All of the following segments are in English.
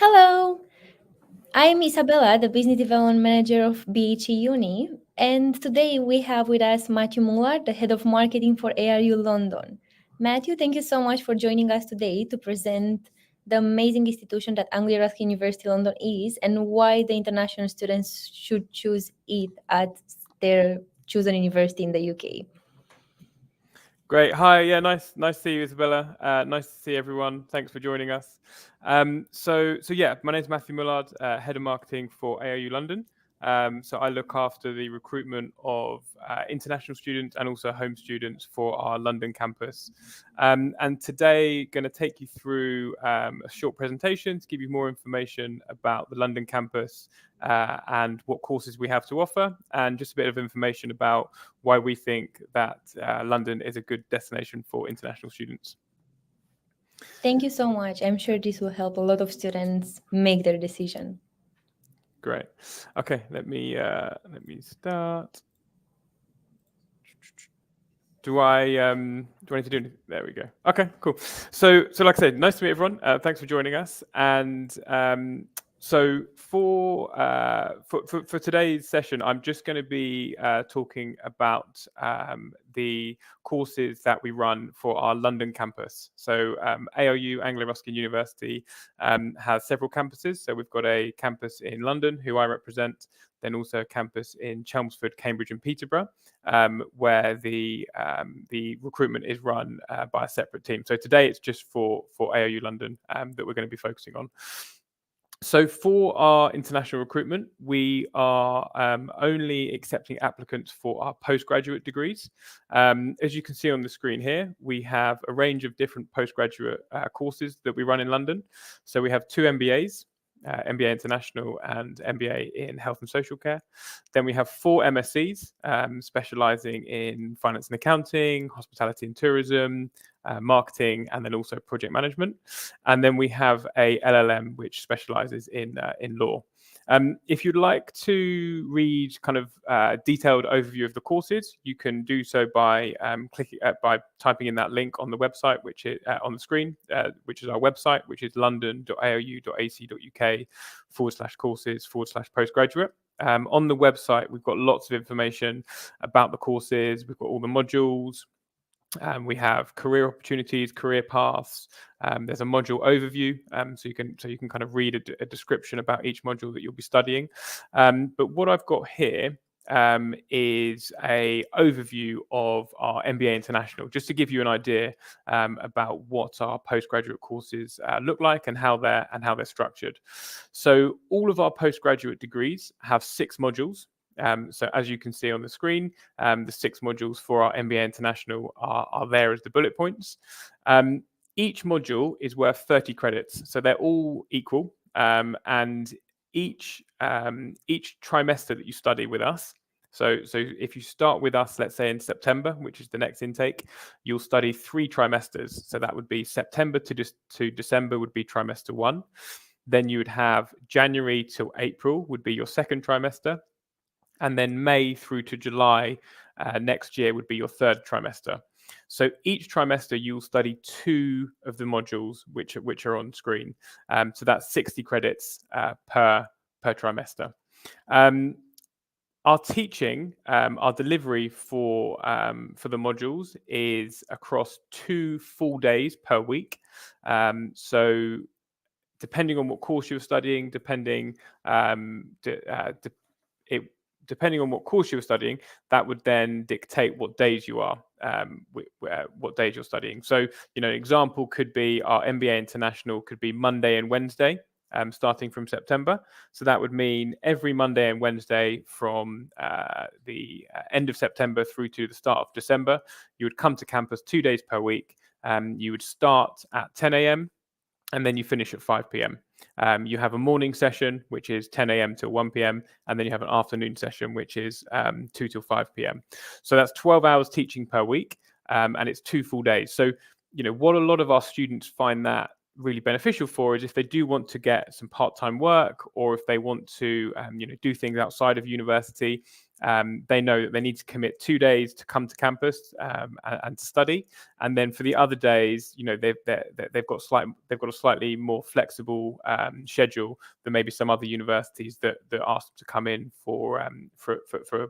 Hello, I'm Isabella, the Business Development Manager of BHE UNI, and today we have with us Matthew Mullard, the Head of Marketing for ARU London. Matthew, thank you so much for joining us today to present the amazing institution that Anglia Ruskin University London is and why the international students should choose it at their chosen university in the UK. Great. Hi. Yeah, nice to see you, Isabella. Nice to see everyone. Thanks for joining us. So yeah, my name is Matthew Mullard, Head of Marketing for ARU London. So I look after the recruitment of international students and also home students for our London campus. And today, going to take you through a short presentation to give you more information about the London campus and what courses we have to offer, and just a bit of information about why we think that London is a good destination for international students. Thank you so much. I'm sure this will help a lot of students make their decision. Great. Okay, let me start. Do I need to do anything? There we go. Okay, cool. So like I said, nice to meet everyone. Thanks for joining us. And so for today's session, I'm just going to be talking about the courses that we run for our London campus. So ARU, Anglia Ruskin University, has several campuses. So we've got a campus in London, who I represent, then also a campus in Chelmsford, Cambridge and Peterborough, where the recruitment is run by a separate team. So today it's just for ARU London that we're going to be focusing on. So for our international recruitment, we are only accepting applicants for our postgraduate degrees. As you can see on the screen here, we have a range of different postgraduate courses that we run in London. So we have two MBAs, MBA International and MBA in Health and Social Care. Then we have four MScs, specialising in finance and accounting, hospitality and tourism, marketing, and then also project management. And then we have a LLM, which specialises in law. If you'd like to read kind of detailed overview of the courses, you can do so by by typing in that link on the website, which is on the screen, which is our website, which is london.aru.ac.uk/courses/postgraduate. On the website, we've got lots of information about the courses. We've got all the modules. We have career opportunities, career paths. There's a module overview, so you can kind of read a description about each module that you'll be studying. But what I've got here is a overview of our MBA International, just to give you an idea about what our postgraduate courses look like and how they're structured. So all of our postgraduate degrees have 6 modules. So as you can see on the screen, the 6 modules for our MBA International are there as the bullet points. Each module is worth 30 credits, so they're all equal. And each trimester that you study with us, so if you start with us, let's say in September, which is the next intake, you'll study 3 trimesters. So that would be September to December would be trimester 1. Then you would have January till April would be your second trimester. And then May through to July next year would be your third trimester. So each trimester you'll study 2 of the modules which are on screen. So that's 60 credits per trimester. Our teaching, our delivery for the modules is across 2 full days per week. So depending on what course you're studying, depending on what course you're studying, that would then dictate what days you are, what days you're studying. So, an example could be our MBA International could be Monday and Wednesday, starting from September. So that would mean every Monday and Wednesday from the end of September through to the start of December, you would come to campus 2 days per week. You would start at 10 a.m. and then you finish at 5 p.m. You have a morning session, which is 10 a.m. till 1 p.m. And then you have an afternoon session, which is 2 till 5 p.m. So that's 12 hours teaching per week, and it's 2 full days. So, what a lot of our students find that really beneficial for is if they do want to get some part-time work, or if they want to do things outside of university. They know that they need to commit 2 days to come to campus and to study, and then for the other days, they've got a slightly more flexible schedule than maybe some other universities that ask them to come in for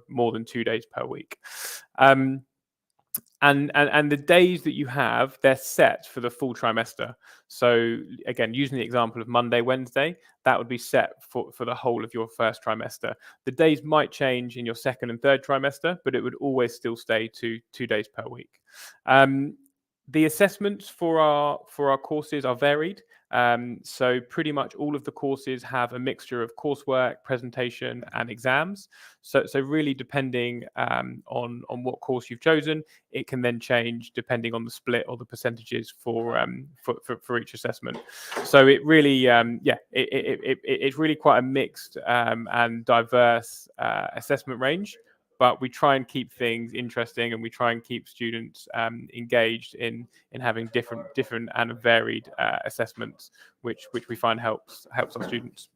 more than 2 days per week. And the days that you have, they're set for the full trimester. So again, using the example of Monday, Wednesday, that would be set for the whole of your first trimester. The days might change in your second and third trimester, but it would always still stay to 2 days per week. The assessments for our courses are varied. So pretty much all of the courses have a mixture of coursework, presentation, and exams. So really depending on what course you've chosen, it can then change depending on the split or the percentages for each assessment. So it really, it's really quite a mixed and diverse assessment range. But we try and keep things interesting, and we try and keep students engaged in having different and varied assessments, which we find helps our students.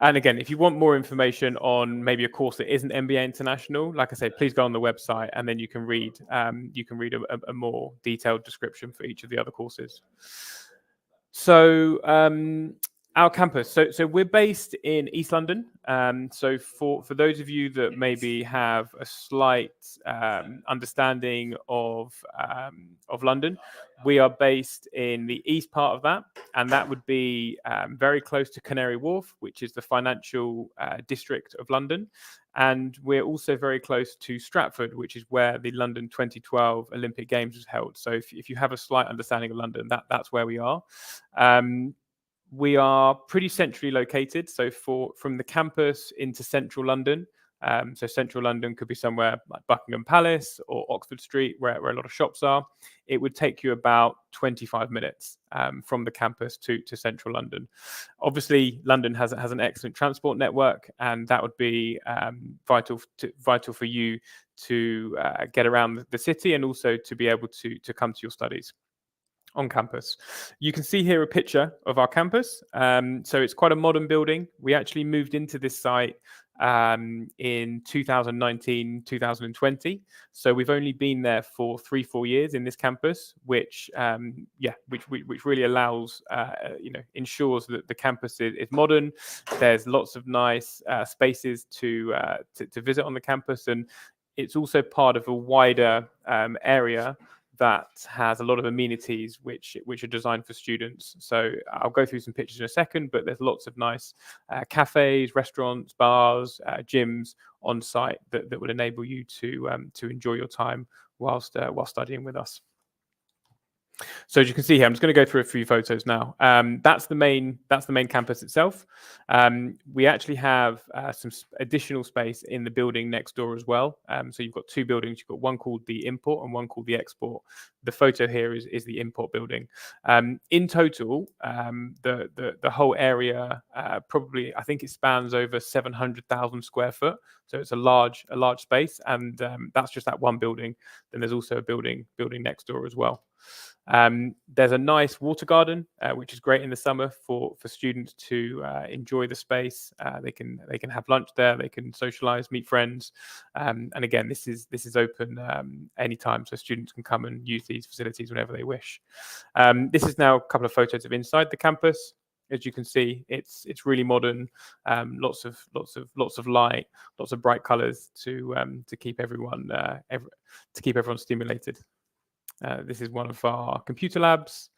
And again, if you want more information on maybe a course that isn't MBA International, like I say, please go on the website, and then you can read a more detailed description for each of the other courses. So our campus. So we're based in East London. So for those of you that maybe have a slight understanding of London, we are based in the east part of that, and that would be very close to Canary Wharf, which is the financial district of London. And we're also very close to Stratford, which is where the London 2012 Olympic Games was held. So if you have a slight understanding of London, that's where we are. We are pretty centrally located. So from the campus into central London, so central London could be somewhere like Buckingham Palace or Oxford Street, where a lot of shops are. It would take you about 25 minutes from the campus to central London. Obviously, London has an excellent transport network, and that would be vital for you to get around the city, and also to be able to come to your studies on campus. You can see here a picture of our campus. So it's quite a modern building. We actually moved into this site in 2019, 2020. So we've only been there for 3-4 years in this campus, which really allows, ensures that the campus is modern. There's lots of nice spaces to visit on the campus, and it's also part of a wider area that has a lot of amenities which are designed for students. So I'll go through some pictures in a second, but there's lots of nice cafes, restaurants, bars, gyms on site that would enable you to enjoy your time while studying with us. So as you can see here, I'm just going to go through a few photos now. That's the main campus itself. We actually have some additional space in the building next door as well. So you've got two buildings. You've got one called the Import and one called the Export. The photo here is the Import building. In total, the whole area probably, I think it spans over 700,000 square foot. So it's a large space, and that's just that one building. Then there's also a building next door as well. There's a nice water garden, which is great in the summer for students to enjoy the space. They can have lunch there. They can socialize, meet friends, and again, this is open anytime, so students can come and use these facilities whenever they wish. This is now a couple of photos of inside the campus. As you can see, it's really modern. Lots of light, lots of bright colours to keep everyone stimulated. This is one of our computer labs.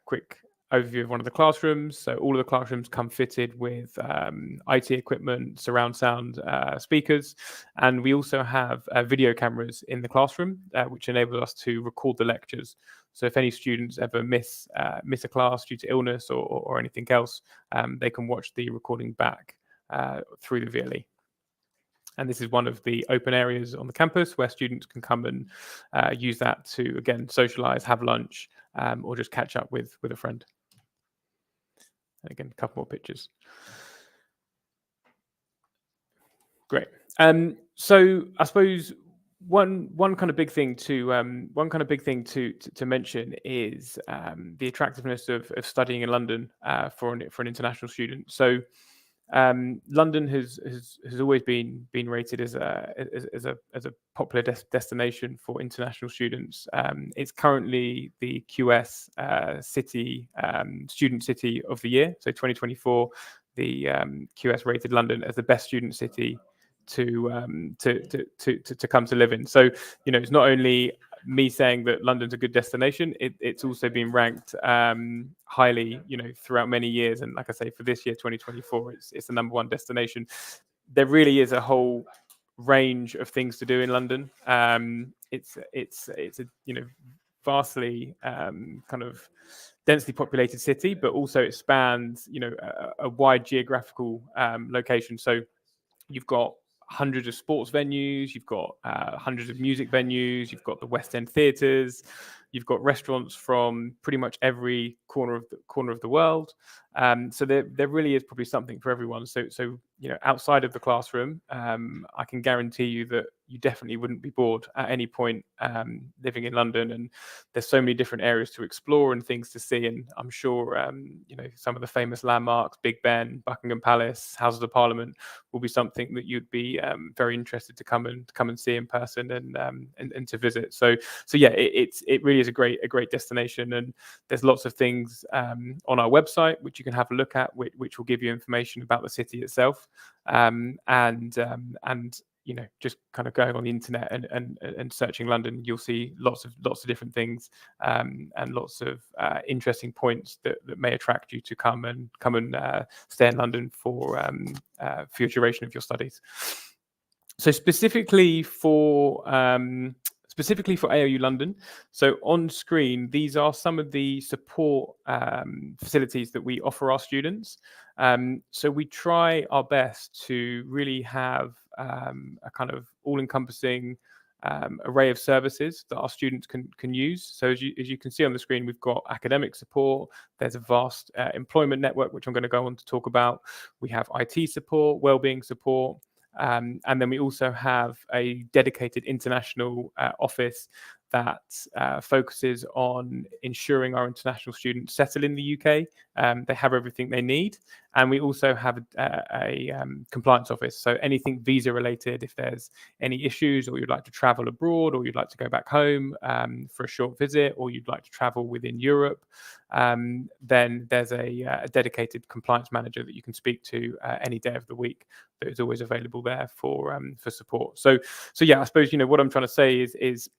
Quick overview of one of the classrooms. So all of the classrooms come fitted with IT equipment, surround sound speakers, and we also have video cameras in the classroom, which enable us to record the lectures. So if any students ever miss a class due to illness or anything else, they can watch the recording back through the VLE. And this is one of the open areas on the campus where students can come and use that to, again, socialize, have lunch, or just catch up with a friend. And again, a couple more pictures. Great. So I suppose one kind of big thing to mention is the attractiveness of studying in London for an international student. So London has always been rated as a popular destination for international students. It's currently the QS city student city of the year. So 2024, the QS rated London as the best student city to come to live in. So it's not only me saying that London's a good destination, it's also been ranked highly throughout many years, and like I say, for this year 2024, it's the #1 destination. There really is a whole range of things to do in London. It's a vastly kind of densely populated city, but also it spans a wide geographical location. So you've got hundreds of sports venues, you've got hundreds of music venues, you've got the West End theatres, you've got restaurants from pretty much every corner of the world. So there really is probably something for everyone. So outside of the classroom, I can guarantee you that you definitely wouldn't be bored at any point living in London. And there's so many different areas to explore and things to see. And I'm sure some of the famous landmarks, Big Ben, Buckingham Palace, Houses of Parliament, will be something that you'd be very interested to come and see in person and to visit. So yeah, it really is a great destination, and there's lots of things on our website which you can have a look at, which will give you information about the city itself, and just kind of going on the internet and searching London, you'll see lots of different things and lots of interesting points that may attract you to come and stay in London for your duration of your studies. So specifically for ARU London, so on screen, these are some of the support facilities that we offer our students. So we try our best to really have a kind of all-encompassing array of services that our students can use. So as you can see on the screen, we've got academic support. There's a vast employment network, which I'm going to go on to talk about. We have IT support, wellbeing support. And then we also have a dedicated international office that focuses on ensuring our international students settle in the UK. They have everything they need. And we also have a compliance office. So anything visa related, if there's any issues, or you'd like to travel abroad, or you'd like to go back home for a short visit, or you'd like to travel within Europe, then there's a dedicated compliance manager that you can speak to any day of the week that is always available there for support. So yeah, I suppose what I'm trying to say is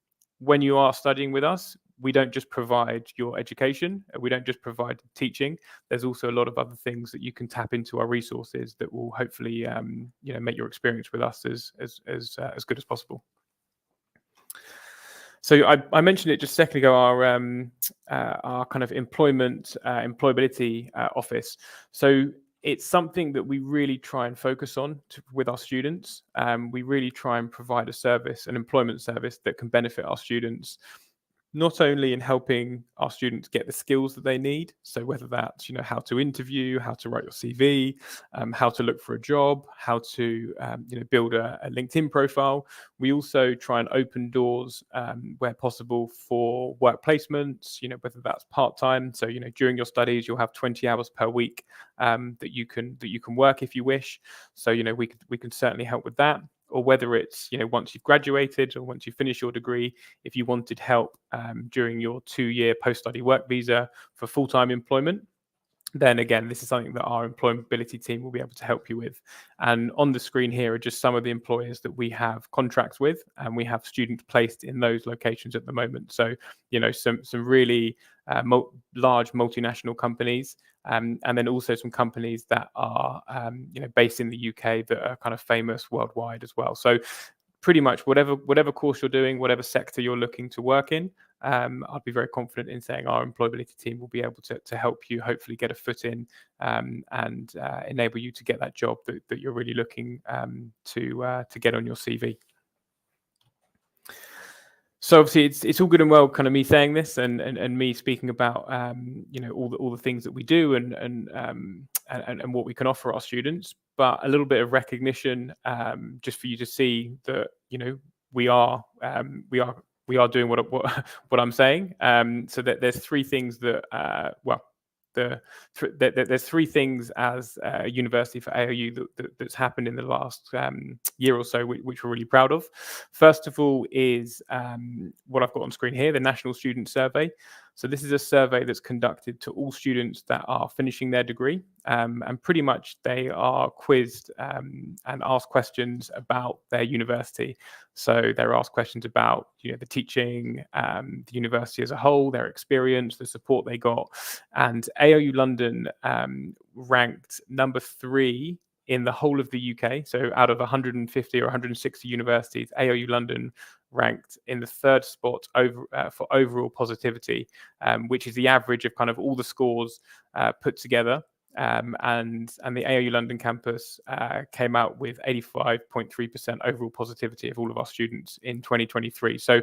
when you are studying with us, we don't just provide your education, we don't just provide teaching. There's also a lot of other things that you can tap into our resources that will hopefully make your experience with us as good as possible. So I mentioned it just a second ago, our kind of employability office. So it's something that we really try and focus on with our students. We really try and provide a service, an employment service that can benefit our students, not only in helping our students get the skills that they need. So whether that's how to interview, how to write your CV, how to look for a job, how to build a LinkedIn profile. We also try and open doors where possible for work placements. Whether that's part-time. So during your studies, you'll have 20 hours per week that you can work if you wish. So we can certainly help with that. Or whether it's once you've graduated or once you finish your degree, if you wanted help during your 2-year post-study work visa for full-time employment, then again, this is something that our employability team will be able to help you with. And on the screen here are just some of the employers that we have contracts with, and we have students placed in those locations at the moment. So some really large multinational companies, and then also some companies that are based in the UK that are kind of famous worldwide as well. So pretty much whatever course you're doing, whatever sector you're looking to work in, I'd be very confident in saying our employability team will be able to help you hopefully get a foot in and enable you to get that job that you're really looking to get on your CV. So obviously it's all good and well kind of me saying this and me speaking about all the things that we do and what we can offer our students, but a little bit of recognition just for you to see that we are doing what I'm saying. So that there's three things that there's three things as a university for ARU that's happened in the last year or so, which we're really proud of. First of all is what I've got on screen here, the National Student Survey. So this is a survey that's conducted to all students that are finishing their degree, and pretty much they are quizzed and asked questions about their university. So they're asked questions about the teaching, the university as a whole, their experience, the support they got. And ARU London ranked number 3 in the whole of the UK. So out of 150 or 160 universities, ARU London ranked in the 3rd spot for overall positivity, which is the average of kind of all the scores put together. And the ARU London campus came out with 85.3% overall positivity of all of our students in 2023. So,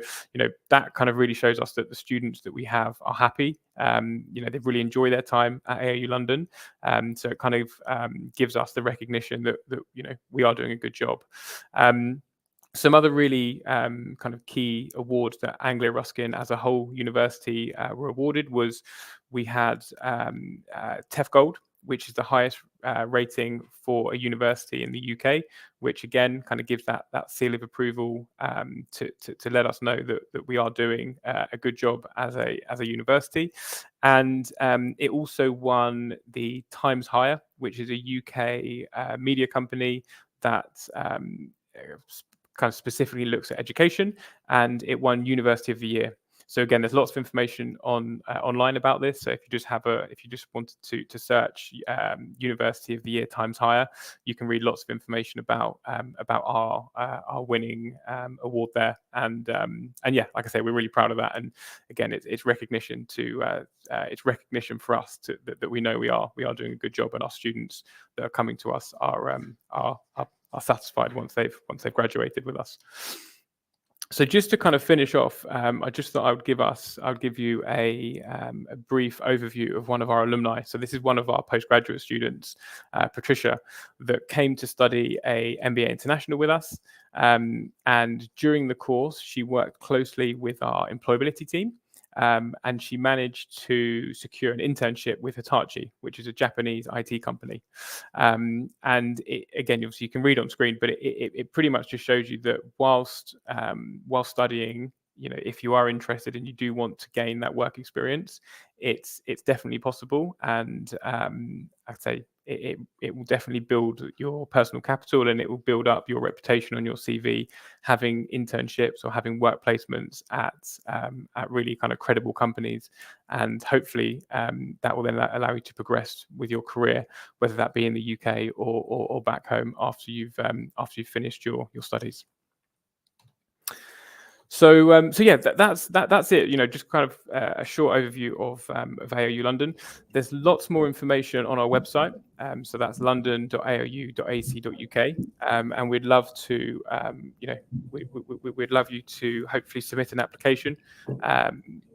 that kind of really shows us that the students that we have are happy. They really enjoy their time at ARU London. So it kind of gives us the recognition that we are doing a good job. Some other really kind of key awards that Anglia Ruskin as a whole university were awarded was we had TEF Gold, which is the highest rating for a university in the UK, which again kind of gives that seal of approval to let us know that we are doing a good job as a university. And it also won the Times Higher, which is a UK media company that kind of specifically looks at education, and it won University of the Year. So again, there's lots of information online about this. So if you just wanted to search University of the Year Times Higher, you can read lots of information about our winning award there. And yeah, like I say, we're really proud of that. And again, it's recognition it's recognition for us that we know we are doing a good job, and our students that are coming to us are satisfied once they've graduated with us. So just to kind of finish off, I just thought I would give you a brief overview of one of our alumni. So this is one of our postgraduate students, Patricia, that came to study a MBA International with us. And during the course, she worked closely with our employability team. And she managed to secure an internship with Hitachi, which is a Japanese IT company. And again, obviously you can read on screen, but it pretty much just shows you that whilst studying, if you are interested and you do want to gain that work experience, it's definitely possible. And I'd say it will definitely build your personal capital, and it will build up your reputation on your CV, having internships or having work placements at really kind of credible companies. And hopefully that will then allow you to progress with your career, whether that be in the UK or back home after you've finished your studies. So yeah, that's it. Just kind of a short overview of ARU London. There's lots more information on our website. So that's london.aru.ac.uk, and we'd love to, we'd love you to hopefully submit an application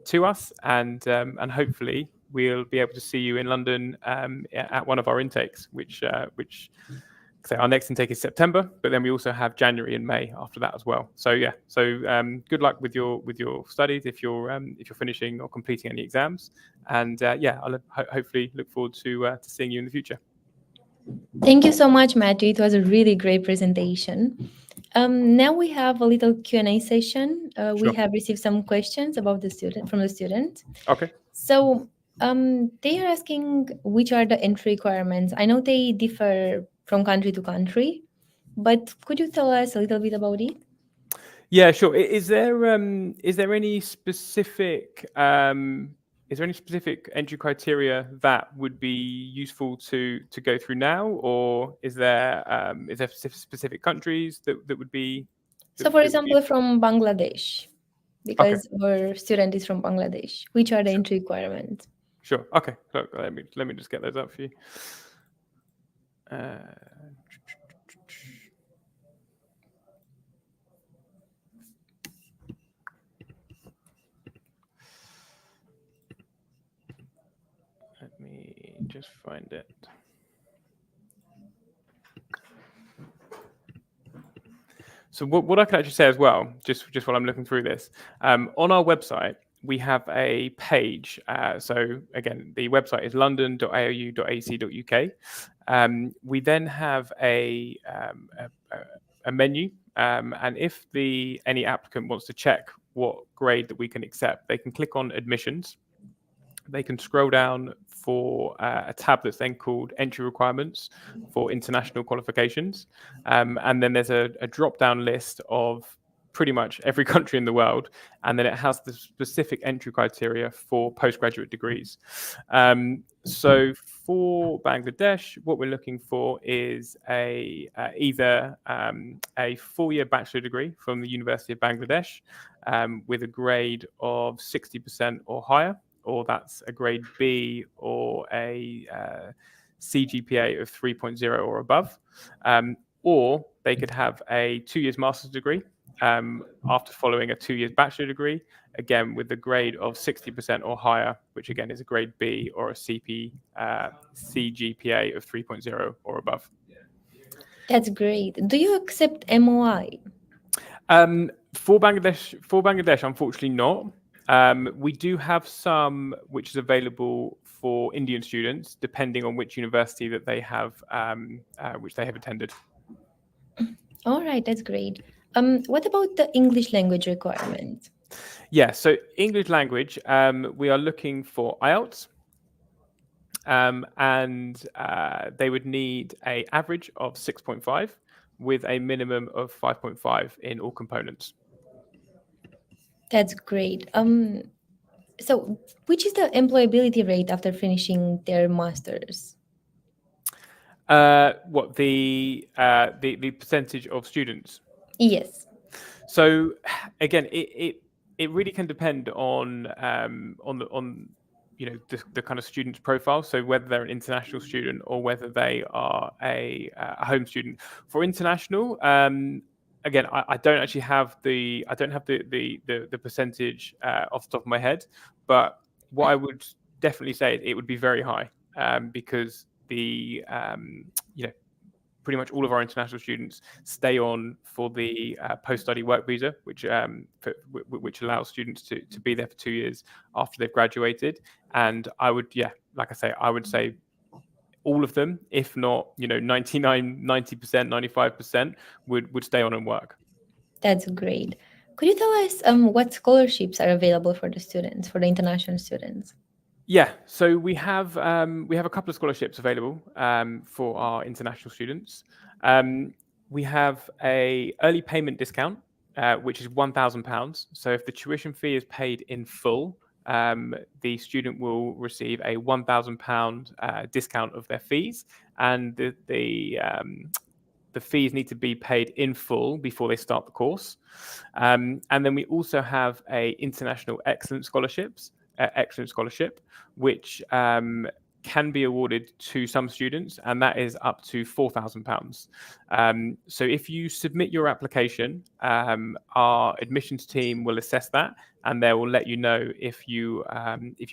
to us, and hopefully we'll be able to see you in London at one of our intakes, which. So our next intake is September, but then we also have January and May after that as well. So yeah, good luck with your studies if you're finishing or completing any exams, and yeah, I'll hopefully look forward to seeing you in the future. Thank you so much, Matthew. It was a really great presentation. Now we have a little Q&A session. Sure. We have received some questions about from the student. Okay. So they are asking which are the entry requirements. I know they differ from country to country, but could you tell us a little bit about it? Yeah, sure. Is there any specific entry criteria that would be useful to go through now, or is there specific countries that would be? So, for example, from Bangladesh, because our student is from Bangladesh, which are the entry requirements? Sure. Okay. So let me just get those up for you. Let me just find it. So what I can actually say as well, just while I'm looking through this, on our website, we have a page. So again, the website is london.aru.ac.uk. We then have a menu, and if any applicant wants to check what grade that we can accept, they can click on admissions. They can scroll down for a tab that's then called entry requirements for international qualifications. And then there's a drop-down list of pretty much every country in the world. And then it has the specific entry criteria for postgraduate degrees. So for Bangladesh, what we're looking for is either a 4-year bachelor degree from the University of Bangladesh with a grade of 60% or higher, or that's a grade B or a CGPA of 3.0 or above, or they could have a 2 years master's degree after following a 2 years bachelor degree, again with a grade of 60% or higher, which again is a grade B or a CGPA of 3.0 or above. That's great. Do you accept MOI? For Bangladesh, unfortunately not. We do have some which is available for Indian students, depending on which university that they have, which they have attended. All right, that's great. What about the English language requirement? Yeah, so English language, we are looking for IELTS, and they would need an average of 6.5 with a minimum of 5.5 in all components. That's great. So which is the employability rate after finishing their masters? What the percentage of students? Yes. So again, it really can depend on the kind of student's profile. So whether they're an international student or whether they are a home student. For international, again, I don't actually have the percentage off the top of my head, but what I would definitely say is it would be very high, because pretty much all of our international students stay on for the post-study work visa, which allows students to be there for 2 years after they've graduated. And I would say all of them, if not 99, 90%, 95%, would stay on and work. That's great. Could you tell us what scholarships are available for the students, for the international students? Yeah, so we have a couple of scholarships available for our international students. We have a early payment discount, which is £1,000. So if the tuition fee is paid in full, the student will receive a £1,000 discount of their fees, and the fees need to be paid in full before they start the course. And then we also have a international excellence scholarship, which can be awarded to some students, and that is up to £4,000. So if you submit your application, our admissions team will assess that, and they will let you know if you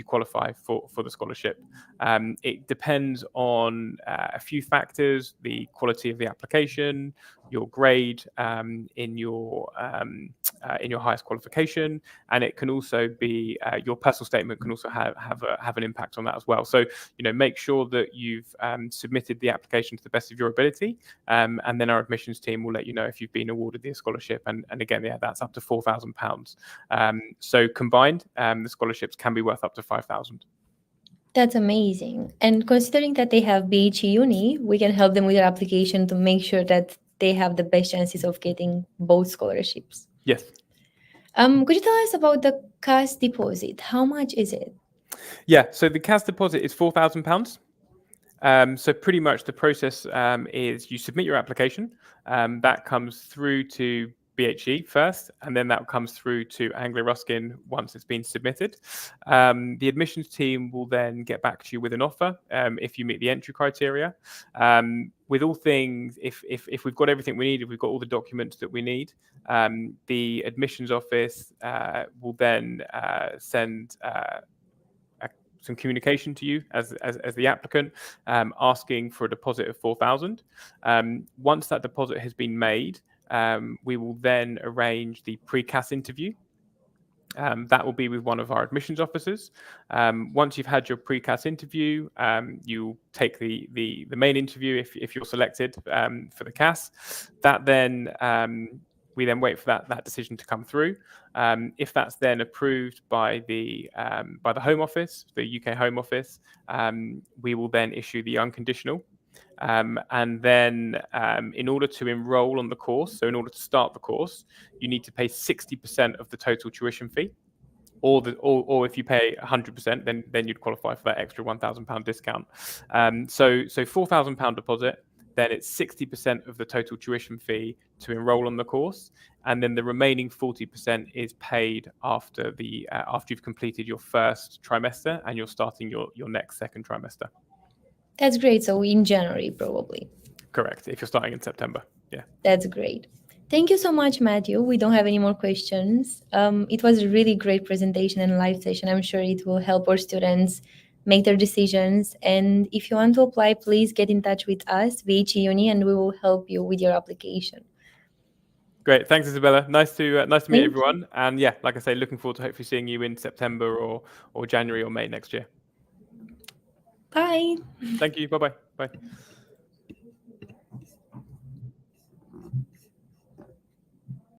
qualify for the scholarship. It depends on a few factors: the quality of the application, your grade in your highest qualification, and it can also be your personal statement can also have an impact on that as well. So make sure that you've submitted the application to the best of your ability, and then our admissions team will let you know if you've been awarded the scholarship. And again, yeah, that's up to £4,000. So combined, the scholarships can be worth up to £5,000. That's amazing. And considering that they have BHE UNI, we can help them with their application to make sure that they have the best chances of getting both scholarships. Yes. Could you tell us about the cash deposit? How much is it? Yeah, so the cash deposit is £4,000. So pretty much the process is you submit your application. That comes through to BHE first, and then that comes through to Anglo Ruskin once it's been submitted. The admissions team will then get back to you with an offer if you meet the entry criteria. With all things, if we've got everything we need, if we've got all the documents that we need, the admissions office will then send some communication to you as the applicant, asking for a deposit of £4,000. Once that deposit has been made, we will then arrange the pre-CAS interview. That will be with one of our admissions officers. Once you've had your pre-CAS interview, you'll take the main interview if you're selected for the CAS. That then we then wait for that decision to come through. If that's then approved by the Home Office, the UK Home Office, we will then issue the unconditional. And then in order to enroll on the course, so in order to start the course, you need to pay 60% of the total tuition fee, or if you pay 100%, then you'd qualify for that extra £1,000 discount. So £4,000 deposit, then it's 60% of the total tuition fee to enroll on the course, and then the remaining 40% is paid after you've completed your first trimester and you're starting your next second trimester. That's great. So in January, probably. Correct. If you're starting in September. Yeah. That's great. Thank you so much, Matthew. We don't have any more questions. It was a really great presentation and live session. I'm sure it will help our students make their decisions. And if you want to apply, please get in touch with us, BHE Uni, and we will help you with your application. Great. Thanks, Isabella. Nice to meet everyone. And yeah, like I say, looking forward to hopefully seeing you in September or January or May next year. Bye. Thank you. Bye-bye. Bye.